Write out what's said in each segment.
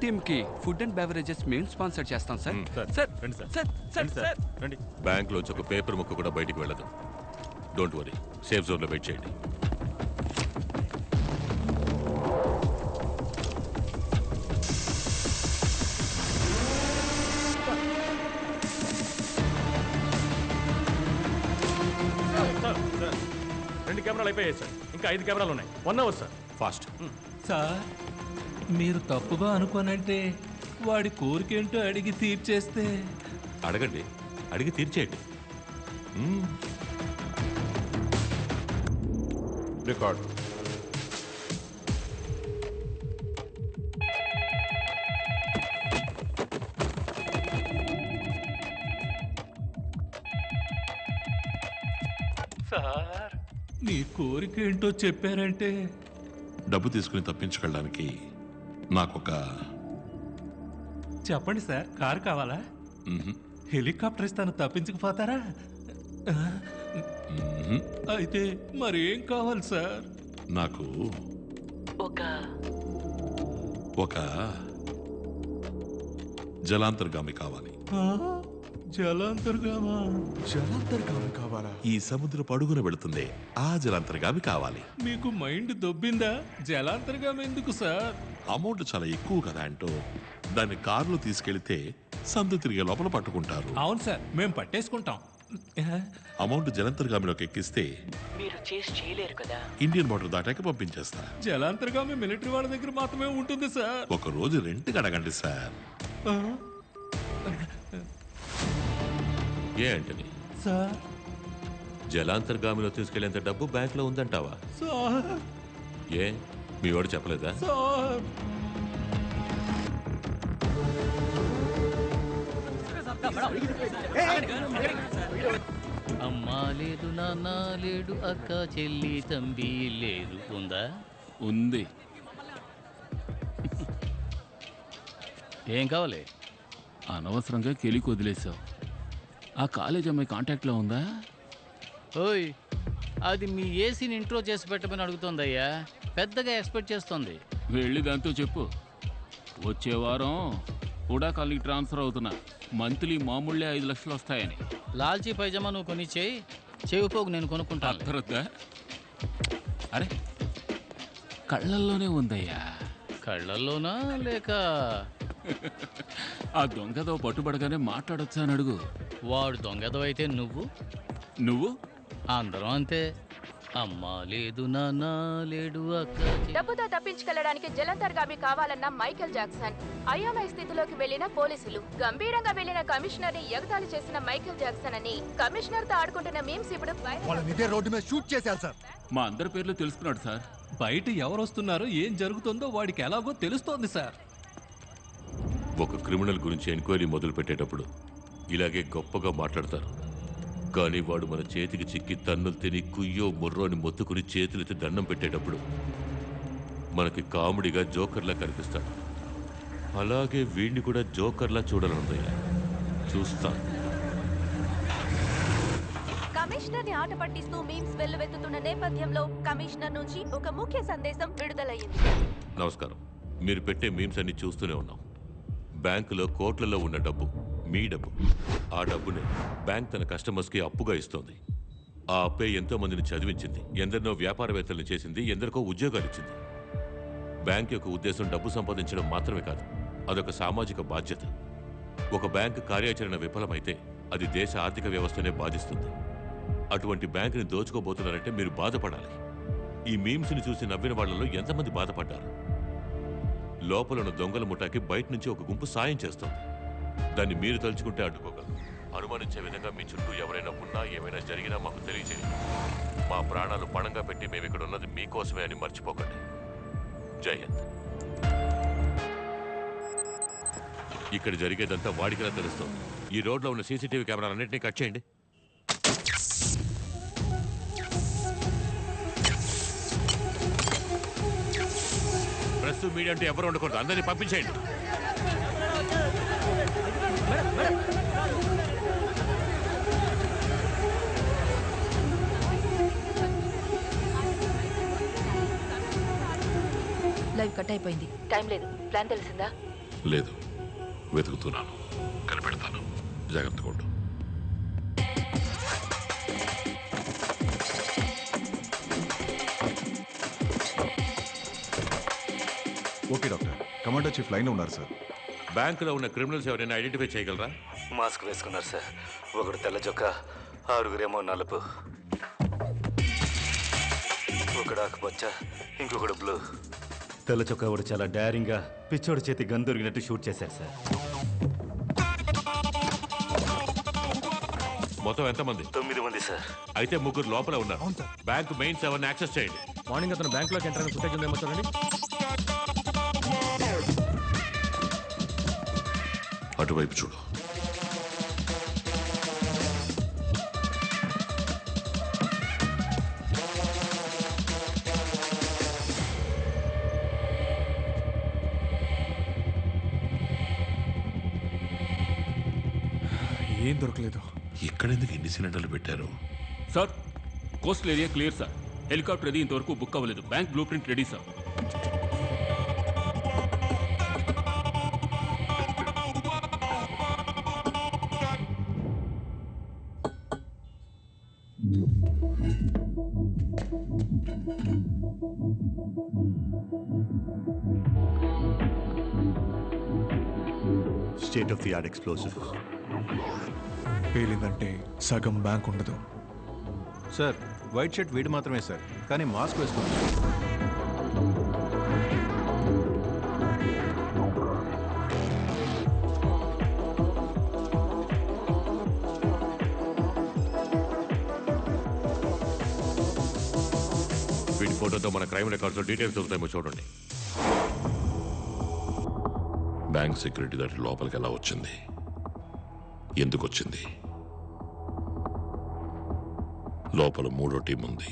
Team కి food and beverages మేము sponsor చేస్తాం సార్. సార్ బ్యాంక్ లోంచి ఒక పేపర్ ముక్క కూడా బయటికి వెళ్ళదు. డోంట్ వరీ, సేఫ్ జోన్ లో వెయిట్ చేయండి. కెమెరాలు అయిపోయాయి సార్, ఇంకా 5 కెమెరాలు ఉన్నాయి. 1 అవర్ సార్. ఫాస్ట్. సార్ మీరు తప్పుగా అనుకోనంటే వాడి కోరికేంటో అడిగి తీర్చేస్తే. అడగండి, అడిగి తీర్చేయండి. రికార్డ్. సార్ మీ కోరికేంటో చెప్పారంటే. డబ్బు తీసుకుని తప్పించుకెళ్ళడానికి నాకొక. చెప్పండి సార్, కారు కావాలా? హెలికాప్టర్ ఇస్తాను, తప్పించకపోతారా? అయితే మరేం కావాలి సార్? నాకు ఒక జలాంతర్గామి కావాలి. జలాంతర్గామా? జలాంతర్గామి కావాలా? ఈ సముద్రపు అడుగున వెళుతుంది, ఆ జలాంతర్గామి కావాలి. మీకు మైండ్ దొబ్బిందా? జలాంతర్గామి ఎందుకు సార్? అమౌంట్ చాలా ఎక్కువ కదా అంటూ దాన్ని కారులో తీసుకెళ్తే సందు తిరిగే లోపల పట్టుకుంటారు. అవును సార్, మేము పట్టేసుకుంటాం. అమౌంట్ జలాంతర్గామిలోకి ఎక్కిస్తే మీరు చేసి చేయలేరు కదా. ఇండియన్ బార్డర్ దాటాక పంపించేస్తా. జలాంతర్గామి మిలిటరీ వాళ్ళ దగ్గర మాత్రమే ఉంటుంది సార్. ఒక రోజు రెంట్కి అడగండి సార్. ఏ అంటని సార్, జలాంతర్గామిలో తీసుకెళ్లేంత డబ్బు బ్యాంక్ లో ఉందంటావా? సార్ ఏ మీ వాడు చెప్పలేదా? సార్ అమ్మా లేదు, నాన్న లేడు, అక్క చెల్లి తంబి లేదు. ఉందా? ఉంది. ఏం కావాలి? అనవసరంగా కెలికి వదిలేసావు. ఆ కాలేజ్ అమ్మాయి కాంటాక్ట్లో ఉందా? ఓయ్, అది మీ ఏసీని ఇంట్రో చేసి పెట్టమని అడుగుతోందయ్యా. పెద్దగా ఎక్స్పెక్ట్ చేస్తోంది. వెళ్ళి దాంతో చెప్పు, వచ్చే వారం కూడా కాలనీకి ట్రాన్స్ఫర్ అవుతున్నా, మంత్లీ మామూళ్ళే 5 లక్షలు వస్తాయని. లాల్చీ పైజమా నువ్వు కొని చేయి, చెవిపోగు నేను కొనుక్కుంటాను. అర్థరద్దా? అరే కళ్ళల్లోనే ఉందయ్యా. కళ్ళల్లోనా లేక ఆ దొంగతో పట్టుబడగానే మాట్లాడొచ్చా అని అడుగు. వాడు దొంగదో అయితే నువ్వు అందరం అంతే. అమ్మా లేదు, నాన్న లేడు, అక్క డబ్బుతో తప్పించుకెళ్లడానికి జలంతర్గామి కావాలన్న మైకేల్ జాక్సన్. అయోమయ స్థితిలోకి వెళ్లిన పోలీసులు, గంభీరంగా వెళ్లిన కమిషనర్ ని ఎగతాళి చేసిన మైకేల్ జాక్సన్ అని కమిషనర్ తో ఆడుకుంటున్న మీమ్స్ ఇప్పుడు రోడ్డు మీద షూట్ చేశారు సార్. మా అందరి పేర్లు తెలుసుకున్నాడు సార్. బయట ఎవరు వస్తున్నారో ఏం జరుగుతుందో వాడికి ఎలాగో తెలుస్తోంది సార్. ఒక క్రిమినల్ గురించి ఎంక్వైరీ మొదలు పెట్టేటప్పుడు ఇలాగే గొప్పగా మాట్లాడతారు. కానీ వాడు మన చేతికి చిక్కి తన్నులు తిని కుయ్యో ముర్రోని మొత్తుకుని చేతులెత్తి దండం పెట్టేటప్పుడు మనకి కామెడీగా జోకర్లా కనిపిస్తాడు. అలాగే వీడిని కూడా జోకర్లా చూడాలనుందయ్యా. చూస్తాను. కమిషనర్ ని ఆట పట్టిస్తూ మీమ్స్ వెల్లువెత్తుతున్న నేపథ్యంలో కమిషనర్ నుంచి ఒక ముఖ్య సందేశం విడుదలయ్యింది. నమస్కారం. మీరు పెట్టే మీమ్స్ అన్ని చూస్తూనే ఉన్నాం. బ్యాంకులో కోట్లలో ఉన్న డబ్బు మీ డబ్బు. ఆ డబ్బునే బ్యాంక్ తన కస్టమర్స్కి అప్పుగా ఇస్తోంది. ఆ అప్పే ఎంతో మందిని చదివించింది, ఎందరినో వ్యాపారవేత్తలను చేసింది, ఎందరికో ఉద్యోగాలు ఇచ్చింది. బ్యాంక్ యొక్క ఉద్దేశం డబ్బు సంపాదించడం మాత్రమే కాదు, అదొక సామాజిక బాధ్యత. ఒక బ్యాంక్ కార్యాచరణ విఫలమైతే అది దేశ ఆర్థిక వ్యవస్థనే బాధిస్తుంది. అటువంటి బ్యాంకుని దోచుకోబోతున్నారంటే మీరు బాధపడాలి. ఈ మీమ్స్ని చూసి నవ్విన వాళ్లలో ఎంతమంది బాధపడ్డారు? లోపలను దొంగల ముఠాకి బయట నుంచి ఒక గుంపు సాయం చేస్తుంది. దాన్ని మీరు తలుచుకుంటే అడ్డుకోగలరు. అనుమానించే విధంగా మీ చుట్టూ ఎవరైనా ఉన్నా, ఏమైనా జరిగినా మాకు తెలియజేయండి. మా ప్రాణాలు పణంగా పెట్టి మేము ఇక్కడ ఉన్నది మీకోసమే అని మర్చిపోకండి. జై హింద్. ఇక్కడ జరిగేదంతా వాడికిలా తెలుస్తుంది. ఈ రోడ్లో ఉన్న సీసీటీవీ కెమెరాలన్నింటినీ కట్ చేయండి. ప్రెస్ మీడియా అంటే ఎవరు ఉండకూడదు. అందరినీ పంపించేయండి. లైవ్ కట్ అయిపోయింది. టైం లేదు. ప్లాన్ తెలిసిందా? లేదు, వెతుకుతున్నాను, కనిపెడతాను. జాగ్రత్తగా ఉండు. ఓకే డాక్టర్, కమాండర్ చీఫ్ లైన్లో ఉన్నారు సార్. బ్యాంకులో ఉన్న క్రిమినల్స్ ఎవరైనా ఐడెంటిఫై చేయగలరా? మాస్క్ వేసుకున్నారు సార్. ఒకడు తెల్ల చొక్కా, 6 నలుపు, ఒకడు ఆకుపచ్చ, ఇంకొకడు బ్లూ. తెల్ల చొక్కా ఒకడు చాలా డైరింగ్గా పిచ్చోడి చేతి గన్ దొరికినట్టు షూట్ చేశారు సార్. మొత్తం ఎంతమంది? 9 మంది సార్. అయితే 3 లోపల ఉన్నారు. బ్యాంక్ మెయిన్స్ ఎవరిని యాక్సెస్ చేయండి. మార్నింగ్ అతను బ్యాంక్లోకి ఎంటర్ అయిన ఫుటేజ్ ఉందేమో చూడండి. అటువైపు చూడు. ఏం దొరకలేదు. ఇక్కడెందుకు ఎన్ని సిలిండర్లు పెట్టారు? Sir, coastal area clear sir. Helicopter అది ఇంతవరకు బుక్ అవ్వలేదు. Bank blue print ready sir. State of the art explosive. పేలిందంటే సగం బ్యాంక్ ఉండదు. సార్, వైట్ షర్ట్ వీడు మాత్రమే సార్, కానీ మాస్క్ వేసుకోండి. వీడి ఫోటోతో మన క్రైమ్ రికార్డ్స్ డీటెయిల్స్ దొరుకుతాయేమో చూడండి. బ్యాంక్ సెక్యూరిటీ దాటి లోపలికి ఎలా వచ్చింది? ఎందుకు వచ్చింది? లోపల 3వ టీం ఉంది.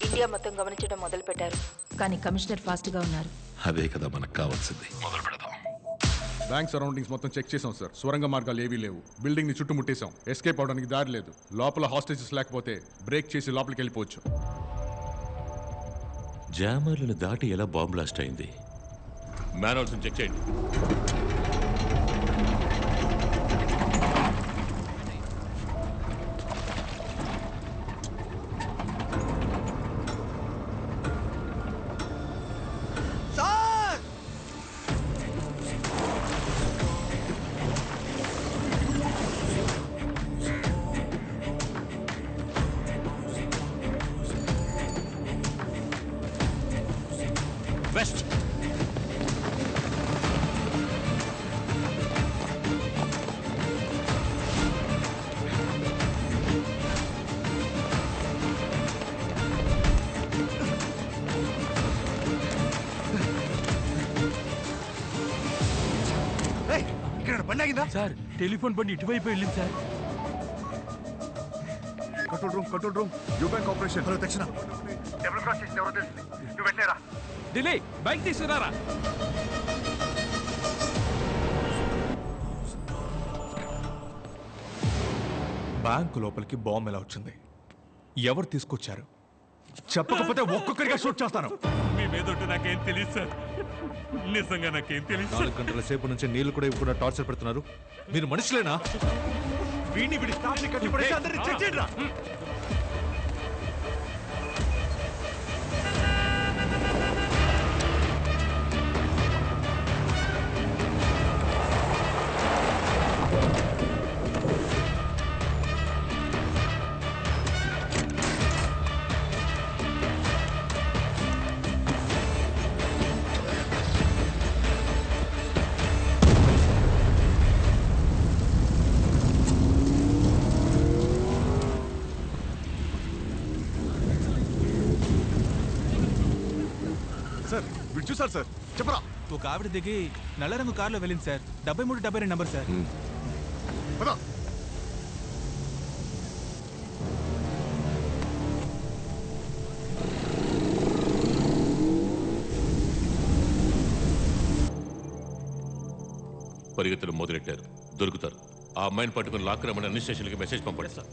ఇండియా మొత్తం గమనించడం మొదలు పెట్టారు, కానీ కమిషనర్ ఫాస్ట్ గా ఉన్నారు. అదే కదా మనకు కావాల్సింది. మొదలు పెడదాం. బ్యాంక్ సరౌండింగ్స్ మొత్తం చెక్ చేసాం సార్. సొరంగ మార్గాలు ఏవీ లేవు. బిల్డింగ్ ని చుట్టుముట్టేశాం. ఎస్కేప్ అవడానికి దారి లేదు. లోపల హాస్టేజెస్ లేకపోతే బ్రేక్ చేసి లోపలికి వెళ్ళిపోవచ్చు. జామర్లను దాటి ఎలా బాంబ్ బ్లాస్ట్ అయింది? మ్యాన్హోల్స్ చెక్ చేయండి. వెస్ట్. ఇక్కడ బండి ఆగిందా? సార్, టెలిఫోన్ బండి ఇటువైపు వెళ్ళింది sir. Control room you bank operation. Hello దక్షిణ, ఢిల్లీ, బైక్ తీసుకురారా. బ్యాంకు లోపలికి బాంబు ఎలా వచ్చింది? ఎవరు తీసుకొచ్చారు? చెప్పకపోతే ఒక్కొక్కరిగా షూట్ చేస్తాను. మీ మీద నాకేం తెలియదు సార్. నిజంగా నాకేం తెలియదు. 4 గంటల సేపు నుంచి నీళ్లు కూడా ఇవ్వకుండా టార్చర్ పెడుతున్నారు. మీరు మనుషులేనా? వీడిని విడి స్టాఫ్ని కట్టిపడేసి అందరినీ చెక్ చేయండి రా. సార్, వీడు చూసారు సార్. చెప్పరా. ఒక ఆవిడ దిగి నల్ల రంగు కారులో వెళ్ళింది సార్. 7372 number sir. పద. పరిగెత్తడం మొదలెట్టారు. దొరుకుతారు. ఆ అమ్మాయిని పట్టుకుని లాక్ రమ్మని అన్ని స్టేషన్లకి మెసేజ్ పంపండి సార్.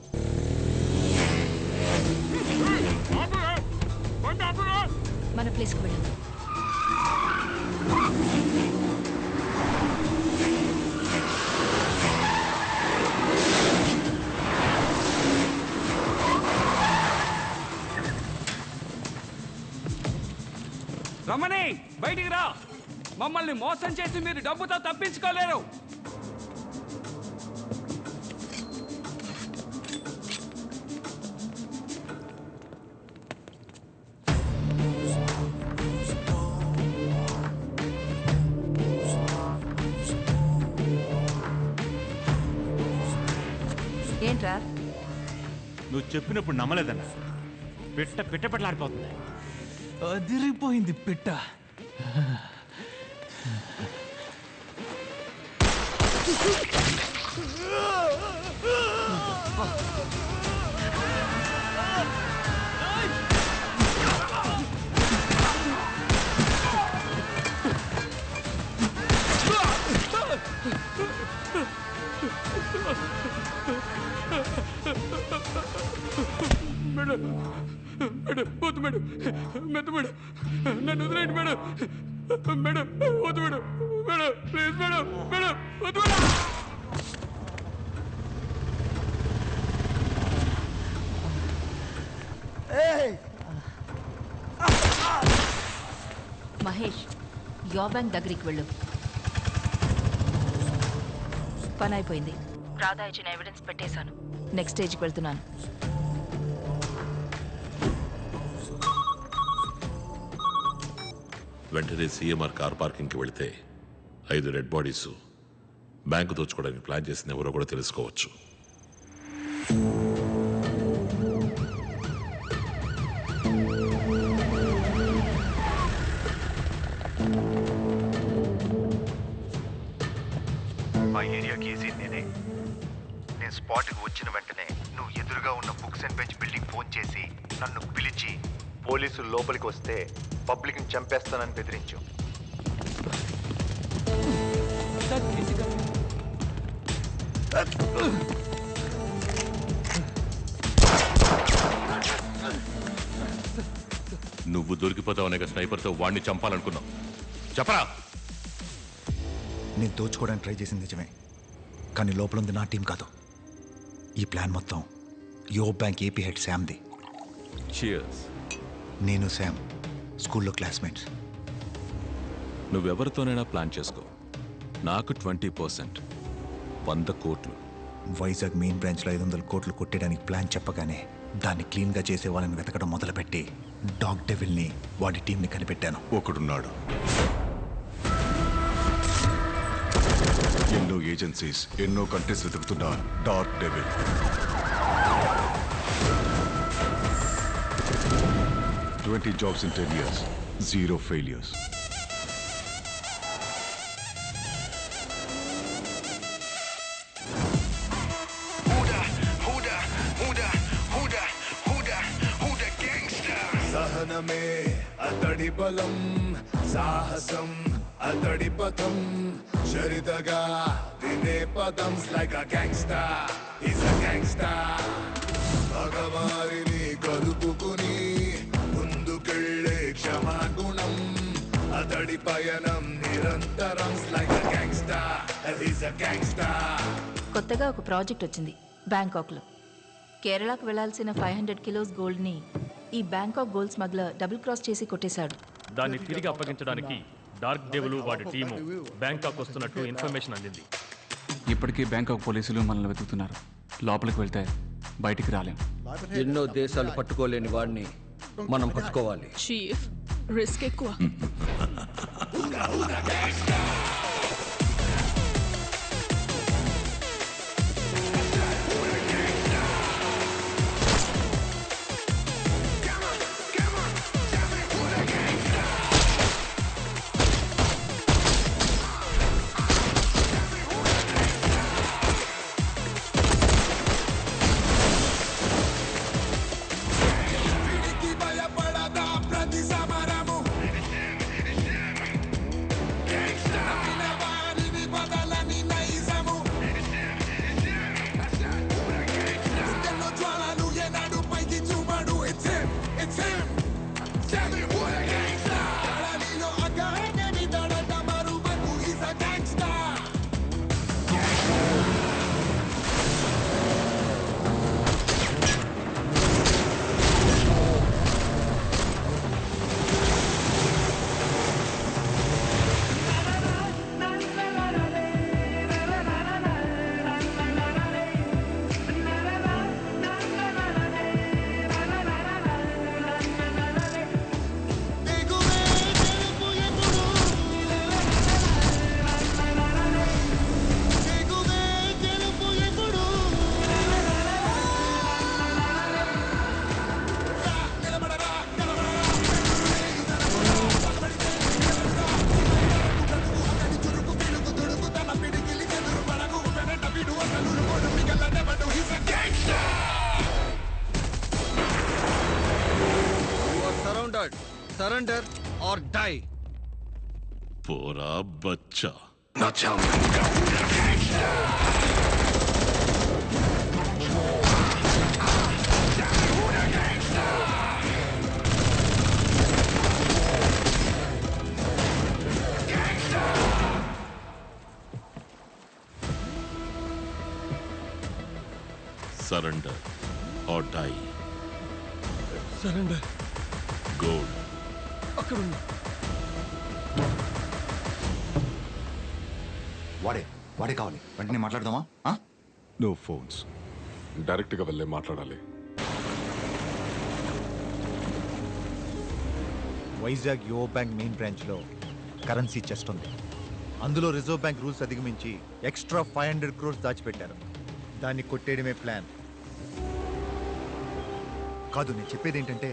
మన ప్లేస్కి వెళ్ళాం. రమణి బయటికి రా. మమ్మల్ని మోసం చేసి మీరు డబ్బుతో తప్పించుకోలేరు. ఏంట్రా? నువ్వు చెప్పినప్పుడు నమ్మలేదన్నా. పెట్టలాడిపోతుంది. అదిరిపోయింది పిట్ట. మేడం మేడం వద్దు మేడం, మెత్త మేడం, నన్ను వదిలేండి మేడం. మేడం వద్దు madam, madam please madam, madam వద్దు మేడం. మహేష్, యో బ్యాంక్ దగ్గరికి వెళ్ళు. పని అయిపోయింది. రాధా ఇచ్చిన ఎవిడెన్స్ పెట్టేశాను. నెక్స్ట్ స్టేజ్కి వెళ్తున్నాను. వెంటనే సీఎంఆర్ కార్ పార్కింగ్కి వెళితే 5 రెడ్ బాడీస్ బ్యాంకు దోచుకోవడానికి ప్లాన్ చేసిన ఎవరో కూడా తెలుసుకోవచ్చు. మా ఏరియాకి ఏసీ నేనే. నేను స్పాట్కి వచ్చిన వెంటనే నువ్వు ఎదురుగా ఉన్న books and bench building phone చేసి నన్ను పిలిచి పోలీసులు లోపలికి వస్తే పబ్లిక్ని చంపేస్తానని బెదిరించు. నువ్వు దొరికిపోతావనే స్నైపర్తో వాడిని చంపాలనుకున్నావు. చెప్పరా? నేను దోచుకోవడానికి ట్రై చేసింది నిజమే, కానీ లోపల ఉంది నా టీం కాదు. ఈ ప్లాన్ మొత్తం యో బ్యాంక్ ఏపీ హెడ్ శామ్ది. నేను శామ్ స్కూల్లో క్లాస్మేట్స్. నువ్వెవరితోనైనా ప్లాన్ చేసుకో. నాకు 20%, 100 కోట్లు. వైజాగ్ మెయిన్ బ్రాంచ్లో 500 కోట్లు కొట్టేయడానికి ప్లాన్ చెప్పగానే దాన్ని క్లీన్గా చేసే వాళ్ళని వెతకడం మొదలుపెట్టి డాగ్ డెవిల్ని, వాడి టీంని కనిపెట్టాను. ఒకడున్నాడు. ఎన్నో ఏజెన్సీస్, ఎన్నో కంట్రీస్ వెతుకుతున్న dark devil. $20 jobs in 10 years, 0 failures. సహనమే అతడి బలం, సాహసం అతడి పథం, చరితగా వినే పదం. Like a gangster, is a gangster. భగవారిని కలుపుకుని ముందుకెళ్ళే క్షమాగుణం, అతడి పయనం నిరంతరం. Like a gangster, is a gangster. కొత్తగా ఒక ప్రాజెక్ట్ వచ్చింది బ్యాంకాక్లో. కేరళకు వెళ్లాల్సిన 500 కిలోస్ గోల్డ్ని ఈ Bangkok gold smuggler double cross చేసి కొట్టేశాడు. దాన్ని తిరిగి అప్పగించడానికి డార్క్ డెవిల్ వాడి టీము బ్యాంకాక్ వస్తున్నట్టు ఇన్ఫర్మేషన్ అందింది. ఇప్పటికీ బ్యాంకాక్ పోలీసులు మనల్ని వెతుకుతున్నారు. లోపలికి వెళ్తే బయటికి రాలేం. ఎన్నో దేశాలు పట్టుకోలేని వాడిని మనం పట్టుకోవాలి. చీఫ్, రిస్క్ ఎక్కువ. భయపడదా ప్రతి సమరము. Word surrender or die. పోరా బచ్చా. Surrender or die. Surrender. Gold. అక్కడ ఉంది. వాడే కావాలి. వెంటనే మాట్లాడదామా? నో ఫోన్స్, డైరెక్ట్గా వెళ్ళే మాట్లాడాలి. వైజాగ్ యువ బ్యాంక్ మెయిన్ బ్రాంచ్లో కరెన్సీ చెస్ట్ ఉంది. అందులో రిజర్వ్ బ్యాంక్ రూల్స్ అధిగమించి ఎక్స్ట్రా 500 crores దాచిపెట్టారు. దాన్ని కొట్టేయడమే ప్లాన్. కాదు, నేను చెప్పేది ఏంటంటే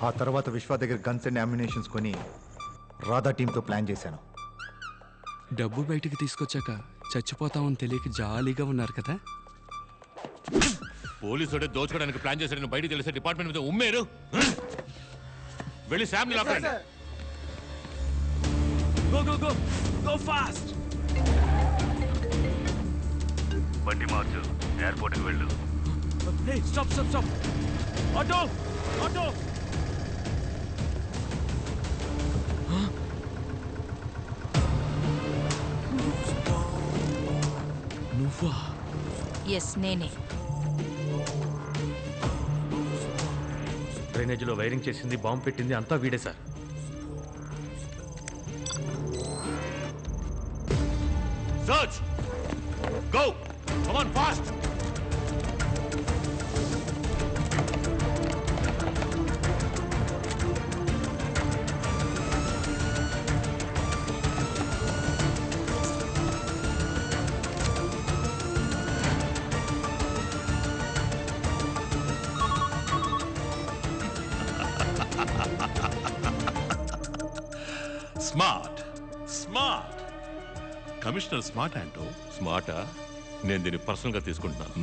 ఆ తర్వాత విశ్వ దగ్గర గన్స్ అండ్ అమ్యునేషన్స్ కొని రాధా టీంతో ప్లాన్ చేశాను. డబ్బు బయటికి తీసుకొచ్చాక చచ్చిపోతామని తెలియక జాలీగా ఉన్నారు కదా. పోలీసుడే దోచుకోవడానికి ప్లాన్ చేశాడని బయట తెలిసే డిపార్ట్మెంట్ మీద ఉమ్మేరు. వెళ్ళి శామ్ని లాక్కండి. Go, go, go! Go fast! బండి మార్చు, ఎయిర్పోర్ట్కి వెళ్ళు. Hey, stop, stop, stop! Auto! Auto! నువ్వా? ఎస్, నేనే. డ్రైనేజీలో వైరింగ్ చేసింది, బాంబు పెట్టింది అంతా వీడే sir. Search! Go! Come on, fast! Smart! Smart! Commissioner smart అంటూ. స్మార్టా? నేను దీన్ని పర్సనల్గా తీసుకుంటున్నాను.